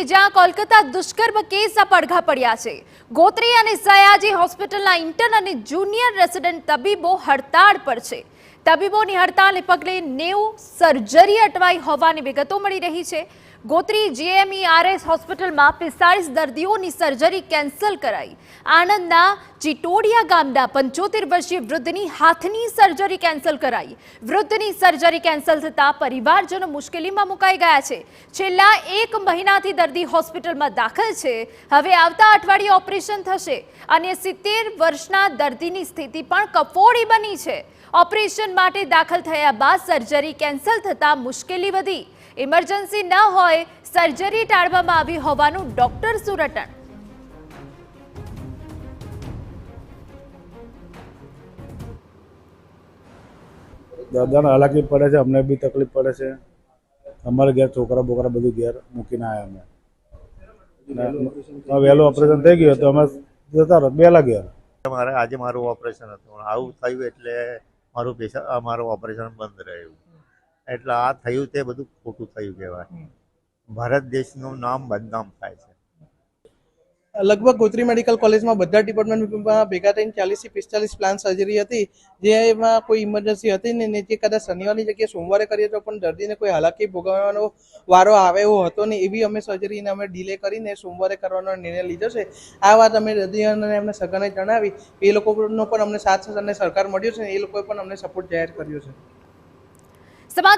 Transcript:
કે જ્યાં કોલકાતા દુષ્કર્મ કેસના પડઘા પડ્યા છે। ગોત્રી અને સયાજી હોસ્પિટલના ઇન્ટર્ન અને જુનિયર રેસિડેન્ટ તબીબો હડતાળ પર છે। તબીબોની હડતાળને પગલે 90 સર્જરી અટવાઈ હોવાની વિગતો મળી રહી છે। ગોત્રી GMERS હોસ્પિટલમાં 45 દર્દીઓની સર્જરી કેન્સલ કરાઈ। આણંદના ચિટોડિયા ગામના 75 વર્ષીય વૃદ્ધની હાથની સર્જરી કેન્સલ કરાઈ। વૃદ્ધની સર્જરી કેન્સલ થતાં પરિવારજનો મુશ્કેલીમાં મુકાઈ ગયા છે। છેલ્લા 1 મહિનાથી દર્દી હોસ્પિટલમાં દાખલ છે। હવે આવતા અઠવાડિયે ઓપરેશન થશે અને 70 વર્ષના દર્દીની સ્થિતિ પણ કફોડી બની છે। ઓપરેશન માટે દાખલ થયા બાદ સર્જરી કેન્સલ થતાં મુશ્કેલી વધી। ઇમરજન્સી ન હોય સર્જરી ટાળવામાં આવી હોવાનું ડોક્ટર સુરટણ। દાદાને હાલાકી પડે છે, અમને બી તકલીફ પડે છે। અમારે ઘેર છોકરા બોકરા બધું ઘેર મૂકીને આવ્યા અમે વહેલું ઓપરેશન થઈ ગયું તો અમે જતા રહો વહેલા ઘેર। આજે મારું ઓપરેશન હતું, આવું થયું એટલે મારું ઓપરેશન બંધ રહ્યું, એટલે આ થયું તે બધું ખોટું થયું કહેવાય। ભારત દેશનું નામ બદનામ થાય છે। લગભગ ગોત્રી મેડિકલ કોલેજમાં બધા ડિપાર્ટમેન્ટમાં ભેગા થઈને 40 થી 45 પ્લાન સર્જરી હતી, જેમાં કોઈ ઇમરજન્સી હતી નહીં ને જે કદાચ શનિવારની જગ્યાએ સોમવારે કરીએ તો પણ દર્દીને કોઈ હાલાકી ભોગવવાનો વારો આવે એવો હતો નહીં। એવી અમે સર્જરીને અમે ડિલે કરીને સોમવારે કરવાનો નિર્ણય લીધો છે। આ વાત અમે દર્દીઓને એમને સગાને જણાવી, એ લોકોનો પણ અમને સાથ અને સરકાર મળ્યો છે, એ લોકોએ પણ અમને સપોર્ટ જાહેર કર્યો છે।